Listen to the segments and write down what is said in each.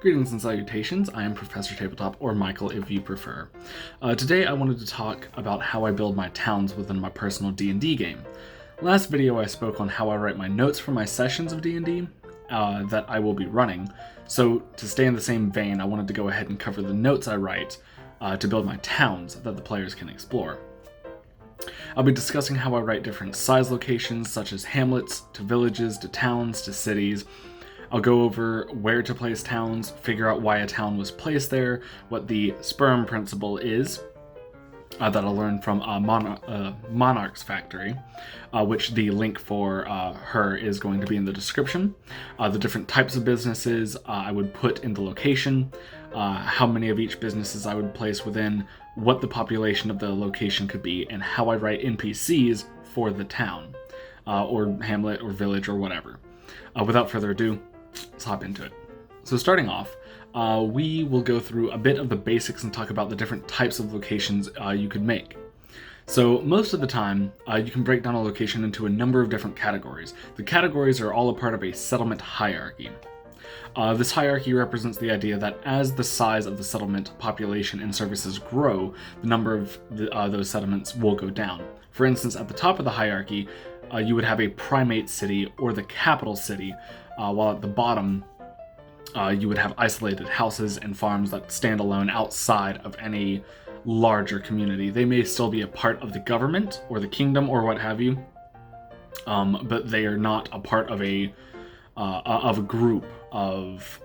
Greetings and salutations, I am Professor Tabletop, or Michael if you prefer. Today I wanted to talk about how I build my towns within my personal D&D game. Last video I spoke on how I write my notes for my sessions of D&D that I will be running, so to stay in the same vein I wanted to go ahead and cover the notes I write to build my towns that the players can explore. I'll be discussing how I write different size locations such as hamlets, to villages, to towns, to cities. I'll go over where to place towns, figure out why a town was placed there, what the S.P.E.R.M principle is, that I'll learn from Monarch's Factory, which the link for her is going to be in the description, the different types of businesses I would put in the location, how many of each businesses I would place within, what the population of the location could be, and how I write NPCs for the town, or hamlet, or village, or whatever. Without further ado, let's hop into it. So starting off, we will go through a bit of the basics and talk about the different types of locations you could make. So most of the time, you can break down a location into a number of different categories. The categories are all a part of a settlement hierarchy. This hierarchy represents the idea that as the size of the settlement, population, and services grow, the number of those settlements will go down. For instance, at the top of the hierarchy, you would have a primate city or the capital city, while at the bottom you would have isolated houses and farms that stand alone outside of any larger community. They may still be a part of the government or the kingdom or what have you, but they are not a part of a group of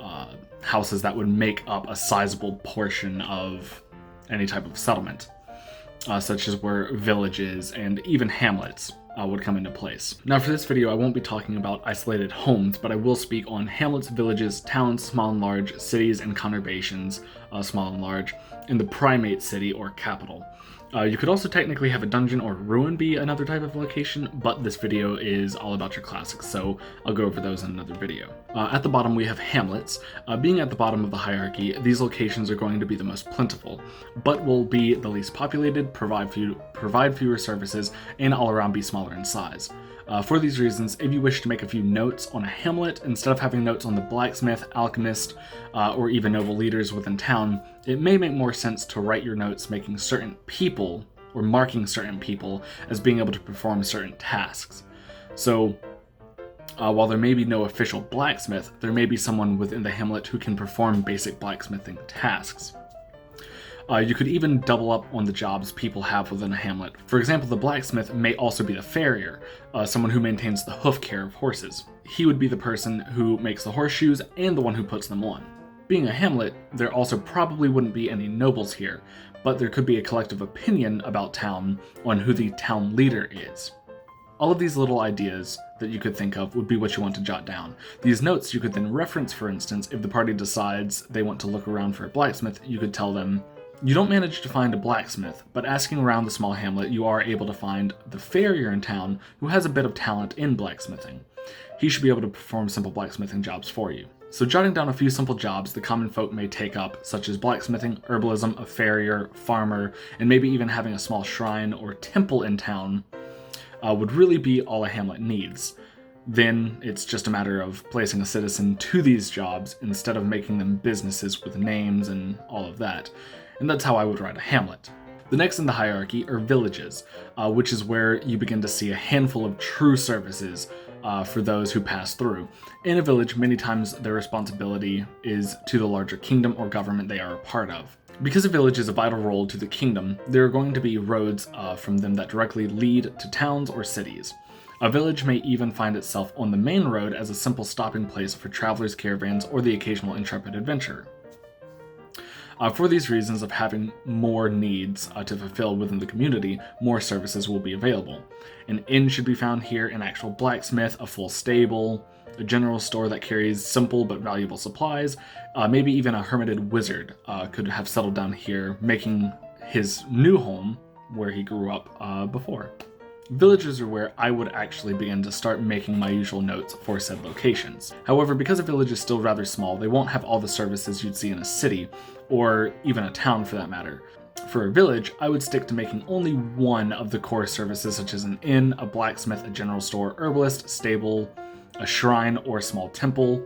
houses that would make up a sizable portion of any type of settlement, such as where villages and even hamlets would come into place. Now for this video I won't be talking about isolated homes, but I will speak on hamlets, villages, towns, small and large, cities and conurbations, small and large, in the primate city or capital. You could also technically have a dungeon or ruin be another type of location, but this video is all about your classics, so I'll go over those in another video. At the bottom we have hamlets. Being at the bottom of the hierarchy, these locations are going to be the most plentiful, but will be the least populated, provide fewer services, and all around be smaller in size. For these reasons, if you wish to make a few notes on a hamlet, instead of having notes on the blacksmith, alchemist, or even noble leaders within town, it may make more sense to write your notes making certain people, or marking certain people, as being able to perform certain tasks. So, while there may be no official blacksmith, there may be someone within the hamlet who can perform basic blacksmithing tasks. You could even double up on the jobs people have within a hamlet. For example, the blacksmith may also be the farrier, someone who maintains the hoof care of horses. He would be the person who makes the horseshoes and the one who puts them on. Being a hamlet, there also probably wouldn't be any nobles here, but there could be a collective opinion about town on who the town leader is. All of these little ideas that you could think of would be what you want to jot down. These notes you could then reference, for instance, if the party decides they want to look around for a blacksmith, you could tell them, you don't manage to find a blacksmith, but asking around the small hamlet, you are able to find the farrier in town who has a bit of talent in blacksmithing. He should be able to perform simple blacksmithing jobs for you. So jotting down a few simple jobs the common folk may take up, such as blacksmithing, herbalism, a farrier, farmer, and maybe even having a small shrine or temple in town, would really be all a hamlet needs. Then it's just a matter of placing a citizen to these jobs instead of making them businesses with names and all of that. And that's how I would write a hamlet. The next in the hierarchy are villages, which is where you begin to see a handful of true services for those who pass through. In a village, many times their responsibility is to the larger kingdom or government they are a part of. Because a village is a vital role to the kingdom, there are going to be roads from them that directly lead to towns or cities. A village may even find itself on the main road as a simple stopping place for travelers, caravans, or the occasional intrepid adventurer. For these reasons of having more needs to fulfill within the community, more services will be available. An inn should be found here, an actual blacksmith, a full stable, a general store that carries simple but valuable supplies, maybe even a hermited wizard could have settled down here, making his new home where he grew up before. Villages are where I would actually begin to start making my usual notes for said locations. However, because a village is still rather small, they won't have all the services you'd see in a city, or even a town for that matter. For a village, I would stick to making only one of the core services such as an inn, a blacksmith, a general store, herbalist, stable, a shrine, or a small temple.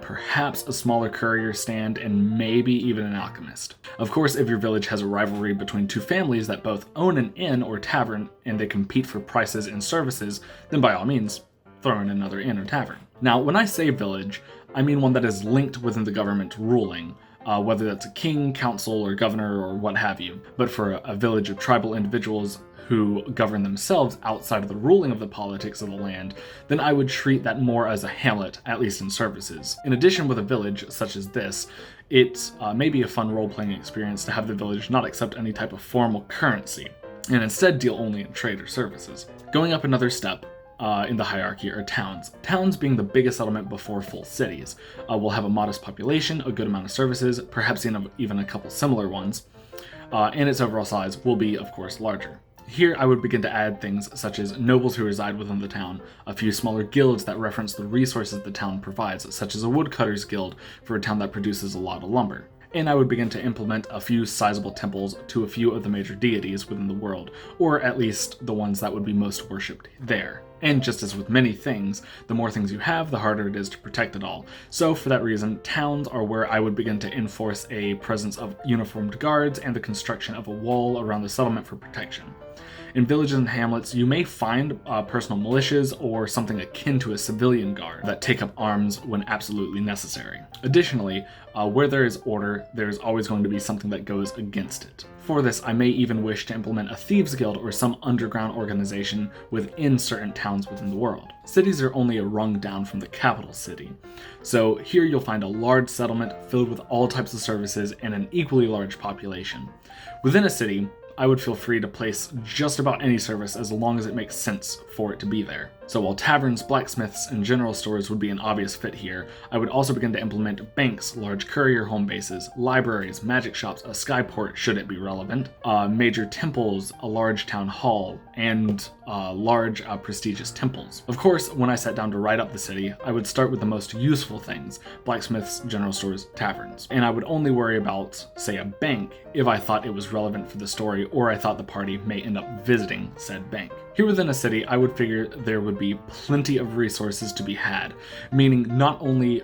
perhaps a smaller courier stand, and maybe even an alchemist. Of course, if your village has a rivalry between two families that both own an inn or tavern and they compete for prices and services, then by all means, throw in another inn or tavern. Now, when I say village, I mean one that is linked within the government ruling, whether that's a king, council, or governor, or what have you. But for a village of tribal individuals who govern themselves outside of the ruling of the politics of the land, then I would treat that more as a hamlet, at least in services. In addition, with a village such as this, it may be a fun role-playing experience to have the village not accept any type of formal currency, and instead deal only in trade or services. Going up another step, in the hierarchy are towns. Towns being the biggest settlement before full cities. Will have a modest population, a good amount of services, perhaps even a couple similar ones, and its overall size will be, of course, larger. Here I would begin to add things such as nobles who reside within the town, a few smaller guilds that reference the resources the town provides, such as a woodcutters guild for a town that produces a lot of lumber. And I would begin to implement a few sizable temples to a few of the major deities within the world, or at least the ones that would be most worshipped there. And just as with many things, the more things you have, the harder it is to protect it all. So for that reason, towns are where I would begin to enforce a presence of uniformed guards and the construction of a wall around the settlement for protection. In villages and hamlets, you may find personal militias or something akin to a civilian guard that take up arms when absolutely necessary. Additionally, where there is order, there is always going to be something that goes against it. For this, I may even wish to implement a thieves guild or some underground organization within certain towns within the world. Cities are only a rung down from the capital city. So here you'll find a large settlement filled with all types of services and an equally large population. Within a city, I would feel free to place just about any service as long as it makes sense for it to be there. So while taverns, blacksmiths, and general stores would be an obvious fit here, I would also begin to implement banks, large courier home bases, libraries, magic shops, a skyport should it be relevant, major temples, a large town hall, and large prestigious temples. Of course, when I sat down to write up the city, I would start with the most useful things, blacksmiths, general stores, taverns. And I would only worry about, say, a bank if I thought it was relevant for the story or I thought the party may end up visiting said bank. Here within a city, I would figure there would be plenty of resources to be had, meaning not only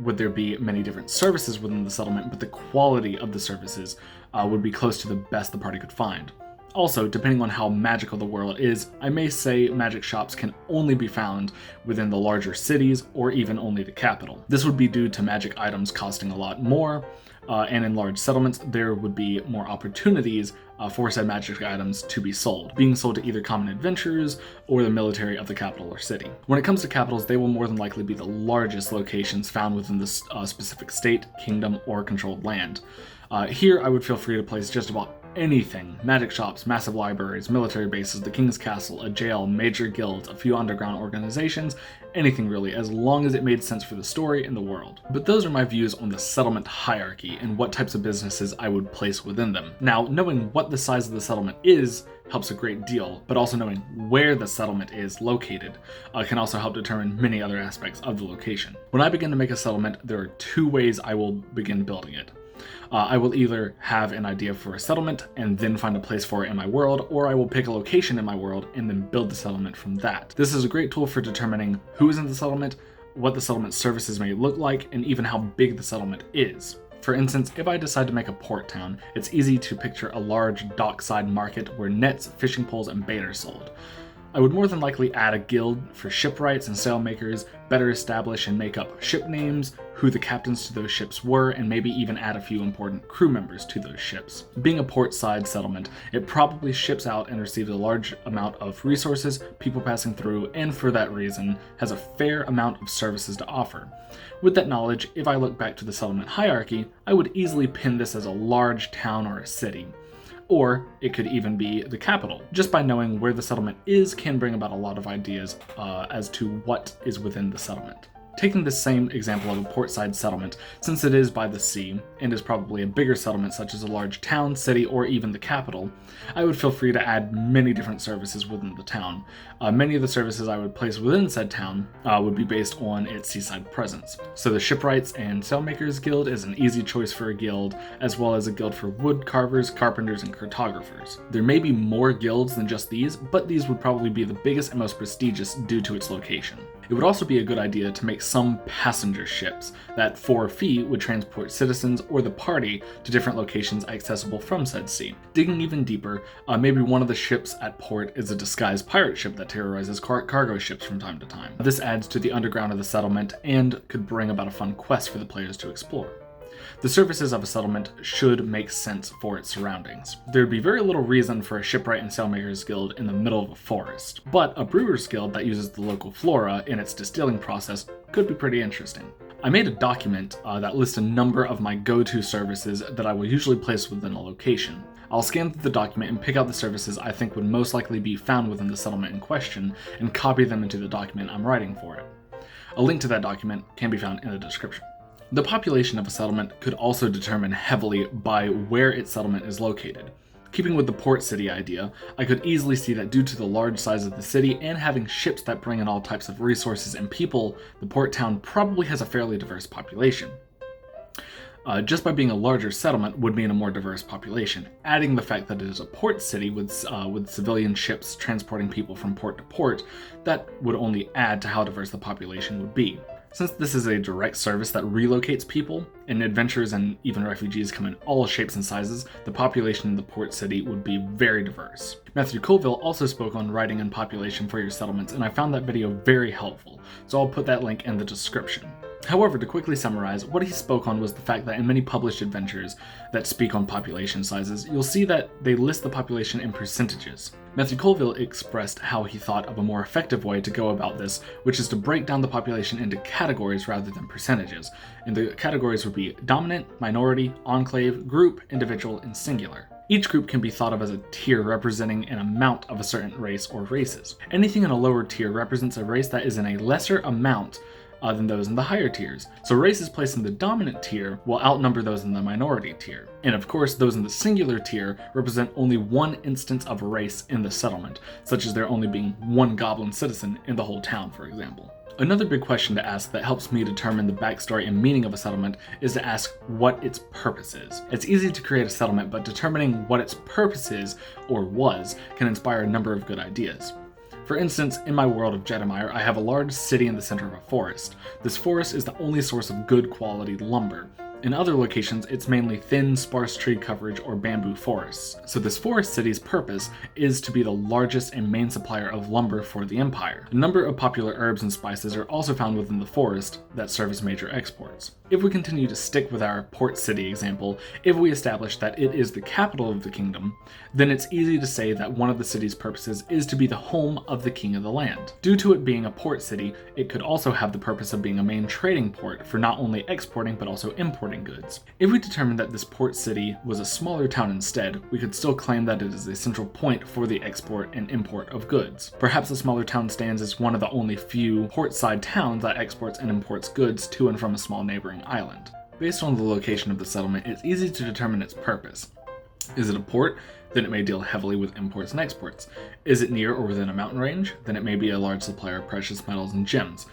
would there be many different services within the settlement, but the quality of the services would be close to the best the party could find. Also, depending on how magical the world is, I may say magic shops can only be found within the larger cities or even only the capital. This would be due to magic items costing a lot more, and in large settlements, there would be more opportunities for said magic items to be sold, being sold to either common adventurers or the military of the capital or city. When it comes to capitals, they will more than likely be the largest locations found within the specific state, kingdom, or controlled land. Here, I would feel free to place just about anything: magic shops, massive libraries, military bases, the king's castle, a jail, major guilds, a few underground organizations, anything really, as long as it made sense for the story and the world. But those are my views on the settlement hierarchy and what types of businesses I would place within them. Now, knowing what the size of the settlement is helps a great deal, but also knowing where the settlement is located can also help determine many other aspects of the location. When I begin to make a settlement, there are two ways I will begin building it. I will either have an idea for a settlement and then find a place for it in my world, or I will pick a location in my world and then build the settlement from that. This is a great tool for determining who is in the settlement, what the settlement services may look like, and even how big the settlement is. For instance, if I decide to make a port town, it's easy to picture a large dockside market where nets, fishing poles, and bait are sold. I would more than likely add a guild for shipwrights and sailmakers, better establish and make up ship names, who the captains to those ships were, and maybe even add a few important crew members to those ships. Being a port-side settlement, it probably ships out and receives a large amount of resources, people passing through, and for that reason, has a fair amount of services to offer. With that knowledge, if I look back to the settlement hierarchy, I would easily pin this as a large town or a city. Or it could even be the capital. Just by knowing where the settlement is can bring about a lot of ideas as to what is within the settlement. Taking the same example of a portside settlement, since it is by the sea and is probably a bigger settlement such as a large town, city, or even the capital, I would feel free to add many different services within the town. Many of the services I would place within said town would be based on its seaside presence. So the Shipwrights and Sailmakers Guild is an easy choice for a guild, as well as a guild for wood carvers, carpenters, and cartographers. There may be more guilds than just these, but these would probably be the biggest and most prestigious due to its location. It would also be a good idea to make some passenger ships that, for a fee, would transport citizens or the party to different locations accessible from said sea. Digging even deeper, maybe one of the ships at port is a disguised pirate ship that terrorizes cargo ships from time to time. This adds to the underground of the settlement and could bring about a fun quest for the players to explore. The services of a settlement should make sense for its surroundings. There would be very little reason for a shipwright and sailmakers guild in the middle of a forest, but a brewer's guild that uses the local flora in its distilling process could be pretty interesting. I made a document that lists a number of my go-to services that I will usually place within a location. I'll scan through the document and pick out the services I think would most likely be found within the settlement in question and copy them into the document I'm writing for it. A link to that document can be found in the description. The population of a settlement could also determine heavily by where its settlement is located. Keeping with the port city idea, I could easily see that due to the large size of the city and having ships that bring in all types of resources and people, the port town probably has a fairly diverse population. Just by being a larger settlement would mean a more diverse population. Adding the fact that it is a port city with civilian ships transporting people from port to port, that would only add to how diverse the population would be. Since this is a direct service that relocates people, and adventurers and even refugees come in all shapes and sizes, the population in the port city would be very diverse. Matthew Colville also spoke on writing and population for your settlements, and I found that video very helpful, so I'll put that link in the description. However, to quickly summarize, what he spoke on was the fact that in many published adventures that speak on population sizes, you'll see that they list the population in percentages. Matthew Colville expressed how he thought of a more effective way to go about this, which is to break down the population into categories rather than percentages. And the categories would be dominant, minority, enclave, group, individual, and singular. Each group can be thought of as a tier representing an amount of a certain race or races. Anything in a lower tier represents a race that is in a lesser amount than those in the higher tiers. So races placed in the dominant tier will outnumber those in the minority tier. And of course, those in the singular tier represent only one instance of a race in the settlement, such as there only being one goblin citizen in the whole town, for example. Another big question to ask that helps me determine the backstory and meaning of a settlement is to ask what its purpose is. It's easy to create a settlement, but determining what its purpose is, or was, can inspire a number of good ideas. For instance, in my world of Jedemire, I have a large city in the center of a forest. This forest is the only source of good quality lumber. In other locations, it's mainly thin, sparse tree coverage or bamboo forests. So this forest city's purpose is to be the largest and main supplier of lumber for the empire. A number of popular herbs and spices are also found within the forest that serve as major exports. If we continue to stick with our port city example, if we establish that it is the capital of the kingdom, then it's easy to say that one of the city's purposes is to be the home of the king of the land. Due to it being a port city, it could also have the purpose of being a main trading port for not only exporting but also importing goods. If we determined that this port city was a smaller town instead, we could still claim that it is a central point for the export and import of goods. Perhaps the smaller town stands as one of the only few port-side towns that exports and imports goods to and from a small neighboring island. Based on the location of the settlement, it's easy to determine its purpose. Is it a port? Then it may deal heavily with imports and exports. Is it near or within a mountain range? Then it may be a large supplier of precious metals and gems.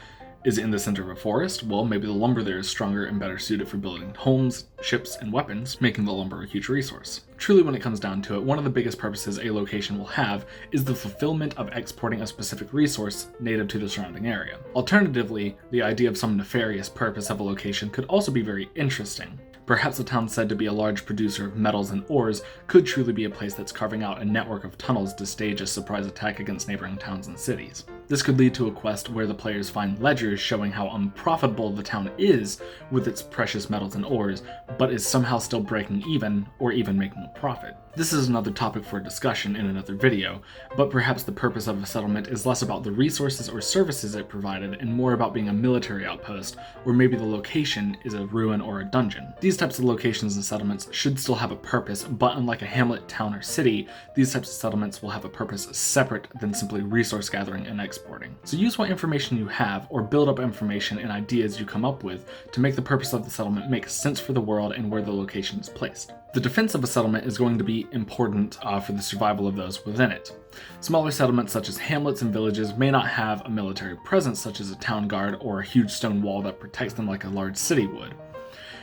Is it in the center of a forest? Well, maybe the lumber there is stronger and better suited for building homes, ships, and weapons, making the lumber a huge resource. Truly, when it comes down to it, one of the biggest purposes a location will have is the fulfillment of exporting a specific resource native to the surrounding area. Alternatively, the idea of some nefarious purpose of a location could also be very interesting. Perhaps a town said to be a large producer of metals and ores could truly be a place that's carving out a network of tunnels to stage a surprise attack against neighboring towns and cities. This could lead to a quest where the players find ledgers showing how unprofitable the town is with its precious metals and ores, but is somehow still breaking even or even making a profit. This is another topic for discussion in another video, but perhaps the purpose of a settlement is less about the resources or services it provided and more about being a military outpost, or maybe the location is a ruin or a dungeon. These types of locations and settlements should still have a purpose, but unlike a hamlet, town, or city, these types of settlements will have a purpose separate than simply resource gathering and exporting. So use what information you have, or build up information and ideas you come up with to make the purpose of the settlement make sense for the world and where the location is placed. The defense of a settlement is going to be important for the survival of those within it. Smaller settlements such as hamlets and villages may not have a military presence such as a town guard or a huge stone wall that protects them like a large city would.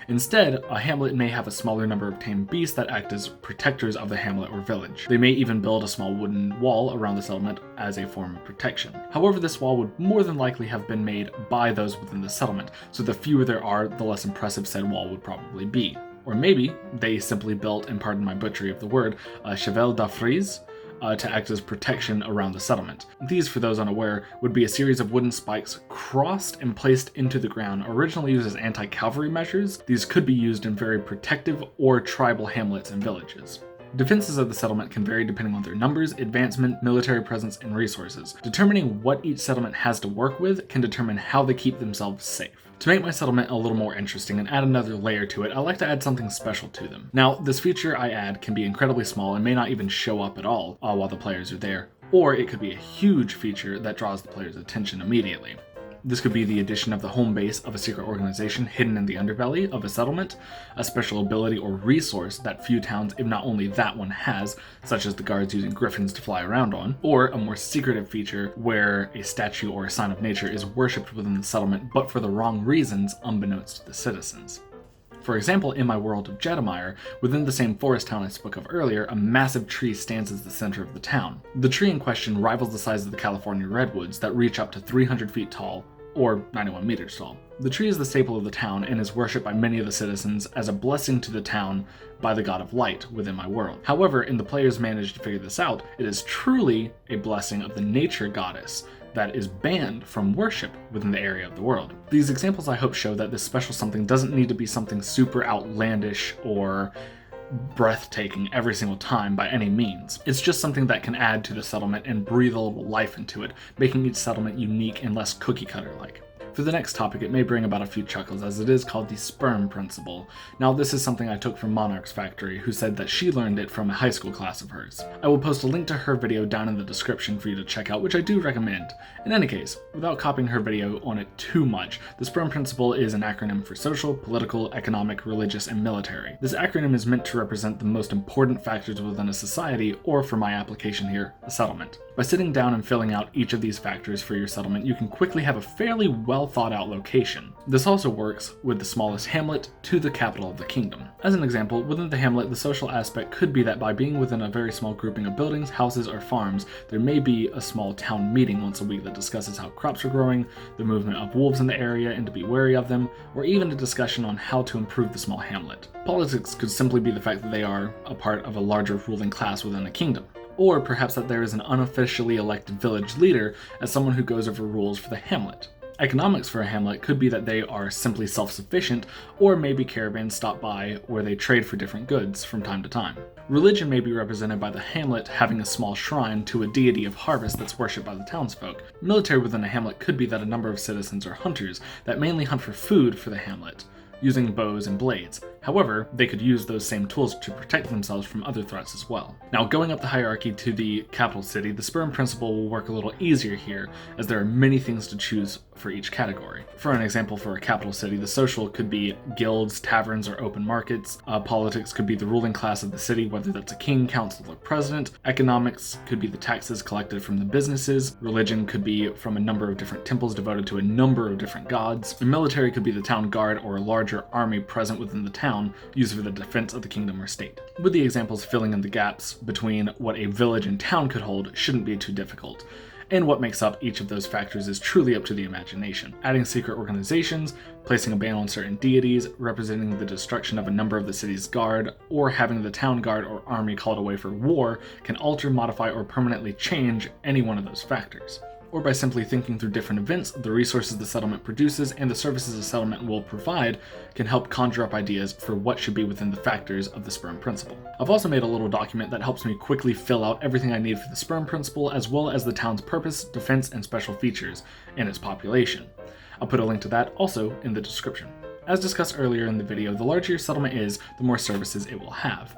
Instead, a hamlet may have a smaller number of tame beasts that act as protectors of the hamlet or village. They may even build a small wooden wall around the settlement as a form of protection. However, this wall would more than likely have been made by those within the settlement, so the fewer there are, the less impressive said wall would probably be. Or maybe they simply built, and pardon my butchery of the word, a cheval de frise, to act as protection around the settlement. These, for those unaware, would be a series of wooden spikes crossed and placed into the ground, originally used as anti-cavalry measures. These could be used in very protective or tribal hamlets and villages. Defenses of the settlement can vary depending on their numbers, advancement, military presence, and resources. Determining what each settlement has to work with can determine how they keep themselves safe. To make my settlement a little more interesting and add another layer to it, I like to add something special to them. Now, this feature I add can be incredibly small and may not even show up at all while the players are there, or it could be a huge feature that draws the player's attention immediately. This could be the addition of the home base of a secret organization hidden in the underbelly of a settlement, a special ability or resource that few towns, if not only that one, has, such as the guards using griffins to fly around on, or a more secretive feature where a statue or a sign of nature is worshipped within the settlement, but for the wrong reasons, unbeknownst to the citizens. For example, in my world of Jedemire, within the same forest town I spoke of earlier, a massive tree stands as the center of the town. The tree in question rivals the size of the California redwoods that reach up to 300 feet tall, or 91 meters tall. The tree is the staple of the town and is worshipped by many of the citizens as a blessing to the town by the god of light within my world. However, in the players managed to figure this out, it is truly a blessing of the nature goddess that is banned from worship within the area of the world. These examples I hope show that this special something doesn't need to be something super outlandish or breathtaking every single time by any means. It's just something that can add to the settlement and breathe a little life into it, making each settlement unique and less cookie cutter like. For the next topic, it may bring about a few chuckles, as it is called the S.P.E.R.M principle. Now, this is something I took from Monarch's Factory, who said that she learned it from a high school class of hers. I will post a link to her video down in the description for you to check out, which I do recommend. In any case, without copying her video on it too much, the S.P.E.R.M principle is an acronym for social, political, economic, religious, and military. This acronym is meant to represent the most important factors within a society, or for my application here, a settlement. By sitting down and filling out each of these factors for your settlement, you can quickly have a fairly well thought out location. This also works with the smallest hamlet to the capital of the kingdom. As an example, within the hamlet, the social aspect could be that by being within a very small grouping of buildings, houses, or farms, there may be a small town meeting once a week that discusses how crops are growing, the movement of wolves in the area and to be wary of them, or even a discussion on how to improve the small hamlet. Politics could simply be the fact that they are a part of a larger ruling class within a kingdom. Or perhaps that there is an unofficially elected village leader as someone who goes over rules for the hamlet. Economics for a hamlet could be that they are simply self-sufficient, or maybe caravans stop by where they trade for different goods from time to time. Religion may be represented by the hamlet having a small shrine to a deity of harvest that's worshipped by the townsfolk. Military within a hamlet could be that a number of citizens are hunters that mainly hunt for food for the hamlet, using bows and blades. However, they could use those same tools to protect themselves from other threats as well. Now, going up the hierarchy to the capital city, the S.P.E.R.M principle will work a little easier here, as there are many things to choose for each category. For an example, for a capital city, the social could be guilds, taverns, or open markets. Politics could be the ruling class of the city, whether that's a king, council, or president. Economics could be the taxes collected from the businesses. Religion could be from a number of different temples devoted to a number of different gods. The military could be the town guard or a larger army present within the town, used for the defense of the kingdom or state. With the examples filling in the gaps between what a village and town could hold shouldn't be too difficult. And what makes up each of those factors is truly up to the imagination. Adding secret organizations, placing a ban on certain deities, representing the destruction of a number of the city's guard, or having the town guard or army called away for war can alter, modify, or permanently change any one of those factors. Or by simply thinking through different events, the resources the settlement produces, and the services the settlement will provide can help conjure up ideas for what should be within the factors of the S.P.E.R.M principle. I've also made a little document that helps me quickly fill out everything I need for the S.P.E.R.M principle, as well as the town's purpose, defense, and special features, and its population. I'll put a link to that also in the description. As discussed earlier in the video, the larger your settlement is, the more services it will have.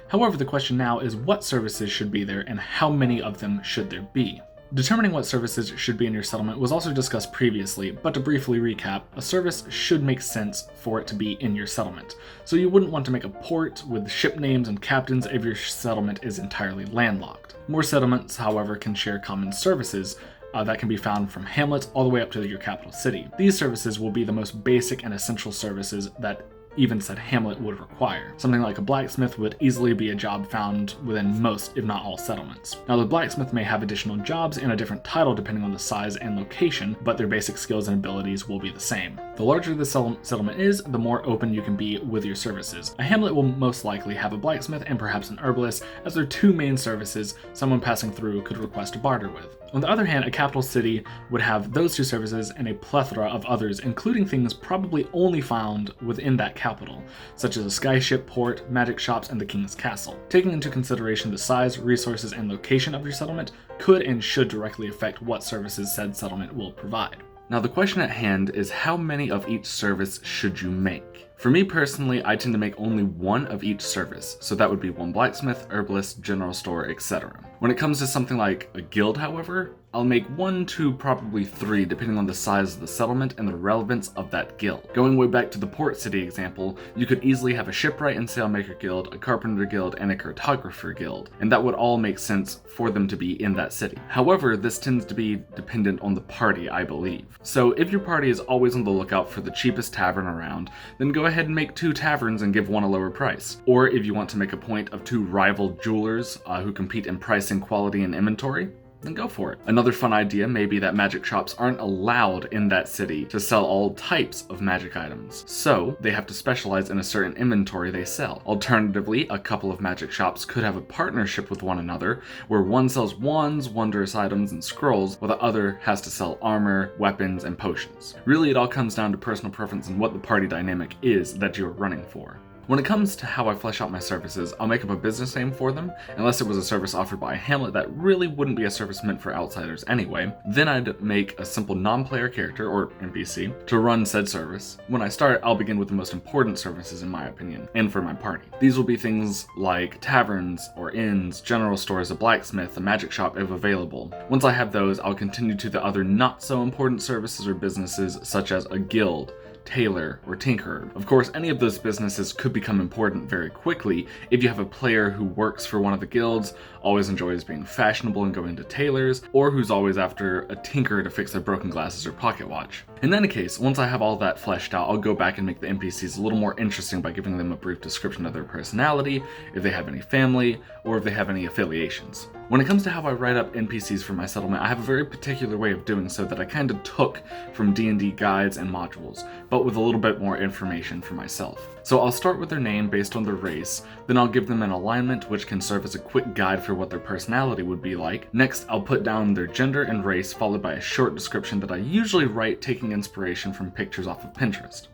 However, the question now is what services should be there and how many of them should there be? Determining what services should be in your settlement was also discussed previously, but to briefly recap, a service should make sense for it to be in your settlement. So you wouldn't want to make a port with ship names and captains if your settlement is entirely landlocked. More settlements, however, can share common services that can be found from hamlets all the way up to your capital city. These services will be the most basic and essential services that even said hamlet would require. Something like a blacksmith would easily be a job found within most, if not all, settlements. Now, the blacksmith may have additional jobs and a different title depending on the size and location, but their basic skills and abilities will be the same. The larger the settlement is, the more open you can be with your services. A hamlet will most likely have a blacksmith and perhaps an herbalist as their two main services someone passing through could request to barter with. On the other hand, a capital city would have those two services and a plethora of others, including things probably only found within that capital, such as a skyship, port, magic shops, and the king's castle. Taking into consideration the size, resources, and location of your settlement could and should directly affect what services said settlement will provide. Now, the question at hand is how many of each service should you make? For me personally, I tend to make only one of each service, so that would be one blacksmith, herbalist, general store, etc. When it comes to something like a guild, however, I'll make 1 to probably 3 depending on the size of the settlement and the relevance of that guild. Going way back to the port city example, you could easily have a shipwright and sailmaker guild, a carpenter guild, and a cartographer guild, and that would all make sense for them to be in that city. However, this tends to be dependent on the party, I believe. So if your party is always on the lookout for the cheapest tavern around, then go ahead and make 2 taverns and give one a lower price. Or if you want to make a point of 2 rival jewelers who compete in pricing, quality, and inventory, then go for it. Another fun idea may be that magic shops aren't allowed in that city to sell all types of magic items, so they have to specialize in a certain inventory they sell. Alternatively, a couple of magic shops could have a partnership with one another, where one sells wands, wondrous items, and scrolls, while the other has to sell armor, weapons, and potions. Really, it all comes down to personal preference and what the party dynamic is that you're running for. When it comes to how I flesh out my services, I'll make up a business name for them, unless it was a service offered by a hamlet that really wouldn't be a service meant for outsiders anyway. Then I'd make a simple non-player character, or NPC, to run said service. When I start, I'll begin with the most important services in my opinion, and for my party. These will be things like taverns or inns, general stores, a blacksmith, a magic shop if available. Once I have those, I'll continue to the other not so important services or businesses such as a guild, tailor, or tinkerer. Of course, any of those businesses could become important very quickly if you have a player who works for one of the guilds, always enjoys being fashionable and going to tailors, or who's always after a tinkerer to fix their broken glasses or pocket watch. In any case, once I have all that fleshed out, I'll go back and make the NPCs a little more interesting by giving them a brief description of their personality, if they have any family, or if they have any affiliations. When it comes to how I write up NPCs for my settlement, I have a very particular way of doing so that I kind of took from D&D guides and modules, but with a little bit more information for myself. So I'll start with their name based on their race, then I'll give them an alignment which can serve as a quick guide for what their personality would be like. Next, I'll put down their gender and race, followed by a short description that I usually write taking inspiration from pictures off of Pinterest.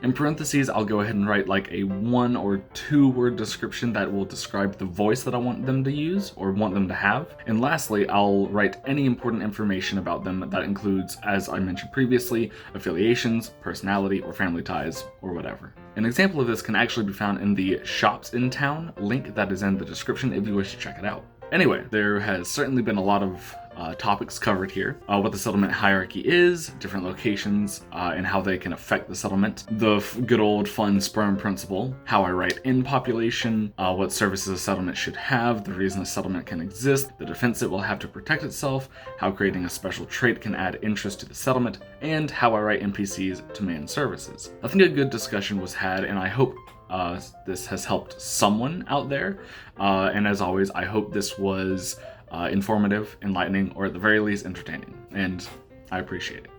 In parentheses, I'll go ahead and write like a 1 or 2 word description that will describe the voice that I want them to use or want them to have. And lastly, I'll write any important information about them that includes, as I mentioned previously, affiliations, personality, or family ties, or whatever. An example of this can actually be found in the Shops in Town link that is in the description if you wish to check it out. Anyway, there has certainly been a lot of topics covered here. What the settlement hierarchy is, different locations, and how they can affect the settlement, the good old fun S.P.E.R.M principle, how I write in population, what services a settlement should have, the reason a settlement can exist, the defense it will have to protect itself, how creating a special trait can add interest to the settlement, and how I write NPCs to man services. I think a good discussion was had, and I hope this has helped someone out there. And as always, I hope this was informative, enlightening, or at the very least entertaining, and I appreciate it.